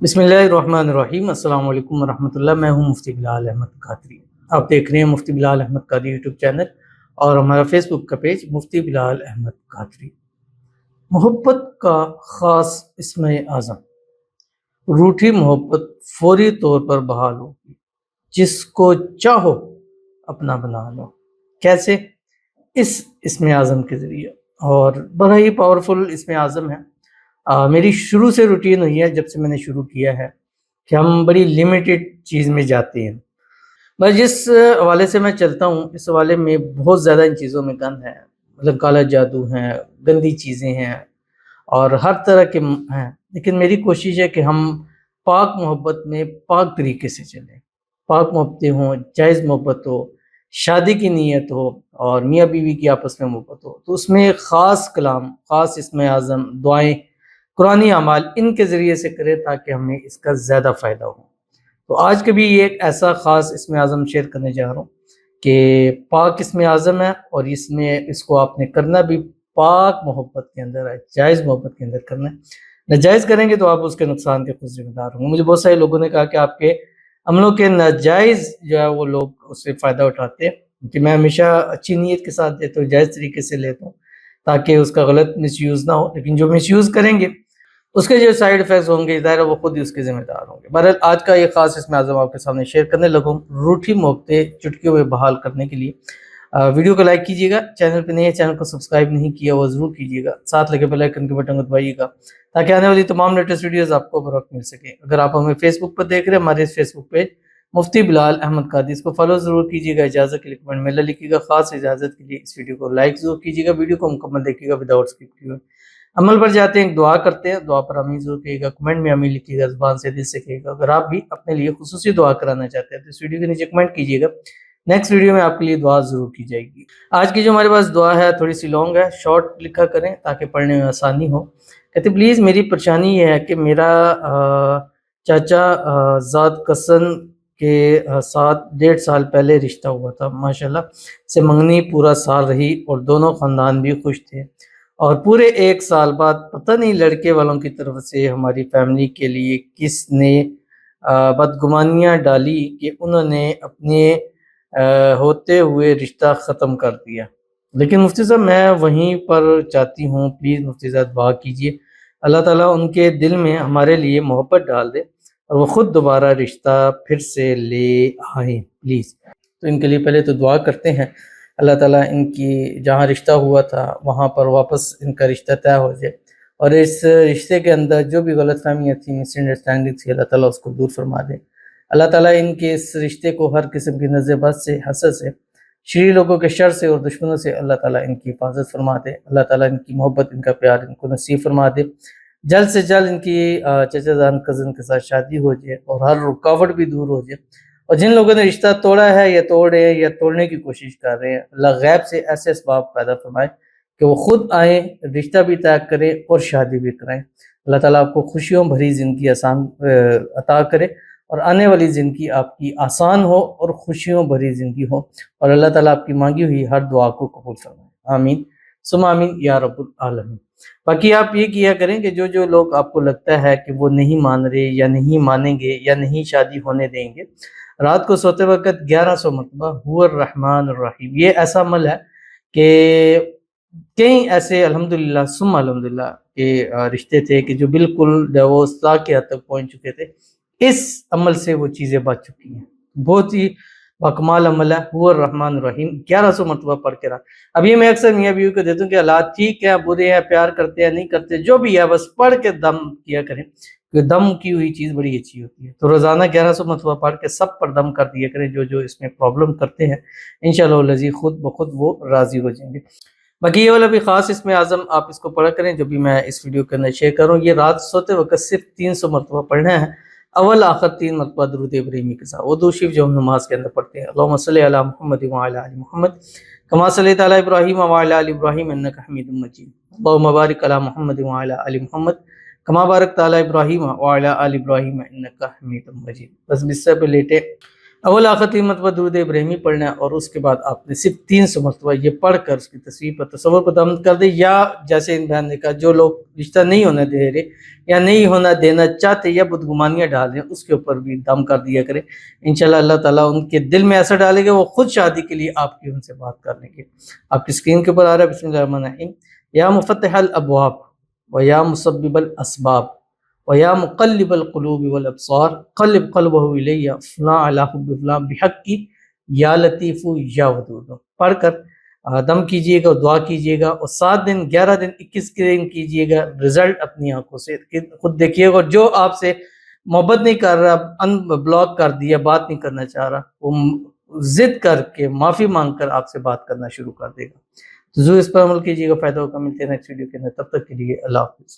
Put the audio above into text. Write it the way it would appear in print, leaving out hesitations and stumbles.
بسم اللہ الرحمن الرحیم۔ السلام علیکم ورحمۃ اللہ۔ میں ہوں مفتی بلال احمد قادری۔ آپ دیکھ رہے ہیں مفتی بلال احمد قادری یوٹیوب چینل اور ہمارا فیس بک کا پیج مفتی بلال احمد قادری۔ محبت کا خاص اسم اعظم، روٹھی محبت فوری طور پر بحال ہوگی، جس کو چاہو اپنا بنا لو۔ کیسے؟ اس اسم اعظم کے ذریعے، اور بڑا ہی پاورفل اسم اعظم ہے۔ میری شروع سے روٹین ہوئی ہے، جب سے میں نے شروع کیا ہے کہ ہم بڑی لیمیٹڈ چیز میں جاتے ہیں۔ بس جس حوالے سے میں چلتا ہوں، اس حوالے میں بہت زیادہ ان چیزوں میں گند ہے، مطلب کالا جادو ہیں، گندی چیزیں ہیں اور ہر طرح کے ہیں۔ لیکن میری کوشش ہے کہ ہم پاک محبت میں پاک طریقے سے چلیں، پاک محبتیں ہوں، جائز محبت ہو، شادی کی نیت ہو اور میاں بیوی کی آپس میں محبت ہو، تو اس میں خاص کلام، خاص اسم اعظم، دعائیں، قرآنی اعمال ان کے ذریعے سے کرے تاکہ ہمیں اس کا زیادہ فائدہ ہو۔ تو آج کے بھی یہ ایک ایسا خاص اسم اعظم شیئر کرنے جا رہا ہوں کہ پاک اسم اعظم ہے، اور اس کو آپ نے کرنا بھی پاک محبت کے اندر ہے، جائز محبت کے اندر کرنا ہے۔ ناجائز کریں گے تو آپ اس کے نقصان کے خود ذمہ دار ہوں گے۔ مجھے بہت سارے لوگوں نے کہا کہ آپ کے عملوں کے ناجائز جو ہے وہ لوگ اس سے فائدہ اٹھاتے ہیں، کہ میں ہمیشہ اچھی نیت کے ساتھ دیتا ہوں، جائز طریقے سے لیتا ہوں تاکہ اس کا غلط مس یوز نہ ہو، لیکن جو مس یوز کریں گے اس کے جو سائیڈ افیکٹس ہوں گے ظاہر ہے وہ خود ہی اس کے ذمہ دار ہوں گے۔ بہرحال آج کا یہ خاص اسم اعظم آپ کے سامنے شیئر کرنے لگا ہوں، روٹھی محبتیں چٹکیوں میں بحال کرنے کے لیے۔ ویڈیو کو لائک کیجیے گا، چینل پہ نہیں ہے، چینل کو سبسکرائب نہیں کیا وہ ضرور کیجیے گا، ساتھ لگے بیل آئیکن کے بٹن کو دبائیے گا تاکہ آنے والی تمام لیٹسٹ ویڈیوز آپ کو بروقت مل سکے۔ اگر آپ ہمیں فیس بک پر دیکھ رہے ہیں، ہمارے فیس بک پیج مفتی بلال احمد قادری، اس کو فالو ضرور کیجیے گا، اجازت کے لیے کمنٹ میں لکھیے گا، خاص اجازت کے لیے اس ویڈیو کو لائک ضرور کیجیے گا، ویڈیو کو مکمل دیکھیے گا وداؤٹ اسکپ کیے ہوئے۔ عمل پر جاتے ہیں، ایک دعا کرتے ہیں، دعا پر آمین ضرور کہیے گا، کمنٹ میں آمین لکھیے گا، زبان سے دل سے کہیے گا۔ اگر آپ بھی اپنے لیے خصوصی دعا کرانا چاہتے ہیں تو اس ویڈیو کے نیچے کمنٹ کیجیے گا، نیکسٹ ویڈیو میں آپ کے لیے دعا ضرور کی جائے گی۔ آج کی جو ہمارے پاس دعا ہے تھوڑی سی لانگ ہے، شارٹ لکھا کریں تاکہ پڑھنے میں آسانی ہو۔ کہتے پلیز میری پریشانی یہ ہے کہ میرا چاچا ذات کسن کے ساتھ 1.5 سال پہلے رشتہ ہوا تھا، ماشاءاللہ سے منگنی پورا سال رہی اور دونوں خاندان بھی خوش تھے، اور پورے 1 سال بعد پتہ نہیں لڑکے والوں کی طرف سے ہماری فیملی کے لیے کس نے بدگمانیاں ڈالی کہ انہوں نے اپنے ہوتے ہوئے رشتہ ختم کر دیا۔ لیکن مفتی صاحب میں وہیں پر چاہتی ہوں، پلیز مفتی صاحب دعا کیجیے، اللہ تعالیٰ ان کے دل میں ہمارے لیے محبت ڈال دے اور وہ خود دوبارہ رشتہ پھر سے لے آئیں پلیز۔ تو ان کے لیے پہلے تو دعا کرتے ہیں، اللہ تعالیٰ ان کی جہاں رشتہ ہوا تھا وہاں پر واپس ان کا رشتہ طے ہو جائے، اور اس رشتے کے اندر جو بھی غلط فہمیاں تھیں، مس انڈرسٹینڈنگ تھی، اللہ تعالیٰ اس کو دور فرما دے۔ اللہ تعالیٰ ان کے اس رشتے کو ہر قسم کی نظر بد سے، حسد سے، شریر لوگوں کے شر سے اور دشمنوں سے اللہ تعالیٰ ان کی حفاظت فرما دے۔ اللہ تعالیٰ ان کی محبت، ان کا پیار ان کو نصیب فرما دے، جلد سے جلد ان کی چچا جان کزن کے ساتھ شادی ہو جائے اور ہر رکاوٹ بھی دور ہو جائے، اور جن لوگوں نے رشتہ توڑا ہے یا توڑ رہے ہیں یا توڑنے کی کوشش کر رہے ہیں، اللہ غیب سے ایسے اسباب پیدا فرمائے کہ وہ خود آئیں، رشتہ بھی طے کریں اور شادی بھی کرائیں۔ اللہ تعالیٰ آپ کو خوشیوں بھری زندگی آسان عطا کرے، اور آنے والی زندگی آپ کی آسان ہو اور خوشیوں بھری زندگی ہو، اور اللہ تعالیٰ آپ کی مانگی ہوئی ہر دعا کو قبول فرمائے، آمین ثم آمین یا رب العالمین۔ باقی آپ یہ کیا کریں کہ جو لوگ آپ کو لگتا ہے کہ وہ نہیں مان رہے یا نہیں مانیں گے یا نہیں شادی ہونے دیں گے، رات کو سوتے وقت 1100 مرتبہ هو الرحمن الرحیم، یہ ایسا عمل ہے کہ کئی ایسے الحمدللہ ثم الحمدللہ کے رشتے تھے کہ جو بالکل ڈیورس کے حد تک پہنچ چکے تھے، اس عمل سے وہ چیزیں بچ چکی ہیں۔ بہت ہی باکمال عمل ہے هو الرحمن الرحیم، 1100 مرتبہ پڑھ کے رہا۔ اب یہ میں اکثر میاں بیوی کو دیتا ہوں کہ حالات ٹھیک ہے، برے ہیں، پیار کرتے ہیں، نہیں کرتے، جو بھی ہے بس پڑھ کے دم کیا کریں، کہ دم کی ہوئی چیز بڑی اچھی ہوتی ہے۔ تو روزانہ 1100 مرتبہ پڑھ کے سب پر دم کر دیا کریں جو اس میں پرابلم کرتے ہیں، انشاءاللہ الذی خود بخود وہ راضی ہو جائیں گے۔ باقی یہ والا بھی خاص اسم اعظم آپ اس کو پڑھا کریں جو بھی میں اس ویڈیو کے اندر شیئر کروں، یہ رات سوتے وقت صرف 300 مرتبہ پڑھنا ہے، اول آخر 3 مرتبہ درود ابراہیمی کے ساتھ، وہ دو شریف جو ہم نماز کے اندر پڑھتے ہیں، اللہم صلی علی محمد وعلی آل محمد کما صلیت علی ابراہیم وعلی آل ابراہیم انک حمید مجید، اللہم بارک علی محمد وعلی آل محمد کما بارکت علی ابراہیم وعلی آل ابراہیم انک حمید مجید۔ بس بستر پہ لیٹے اول آخری مرتبہ درود ابراہیمی پڑھنا ہے، اور اس کے بعد آپ نے صرف 300 مرتبہ یہ پڑھ کر اس کی تصویر پر تصور پر دم کر دے، یا جیسے ان بہن نے کہا جو لوگ رشتہ نہیں ہونا دے رہے یا نہیں ہونا دینا چاہتے یا بدگمانیاں ڈال رہے ہیں، اس کے اوپر بھی دم کر دیا کرے، انشاءاللہ اللہ تعالیٰ ان کے دل میں ایسا ڈالے گا وہ خود شادی کے لیے آپ کی ان سے بات کر لیں گے۔ آپ کی اسکرین کے اوپر آ رہا ہے، بسم اللہ الرحمن الرحیم، یا مفتح الابواب و یا مسبب الاسباب وَيَا مُقَلِّبَ الْقُلُوبِ وَالْأَبْصَارِ قَلِّبْ قَلْبَهُ إِلَيَّ فُلَانَ عَلَىٰ حُبِّ فُلَانَ بِحَقِّ یا لطیف یا ودود پڑھ کر دم کیجئے گا، دعا کیجئے گا، اور 7 دن 11 دن 21 دن کیجئے گا، رزلٹ اپنی آنکھوں سے خود دیکھیے گا۔ جو آپ سے محبت نہیں کر رہا، ان بلاک کر دیا، بات نہیں کرنا چاہ رہا، وہ ضد کر کے معافی مانگ کر آپ سے بات کرنا شروع کر دے گا۔ تو ضرور اس پر عمل کیجئے گا، فائدہ ہوگا۔ ملتے ہیں نیکسٹ ویڈیو کے اندر، تب تک کے لیے اللہ حافظ۔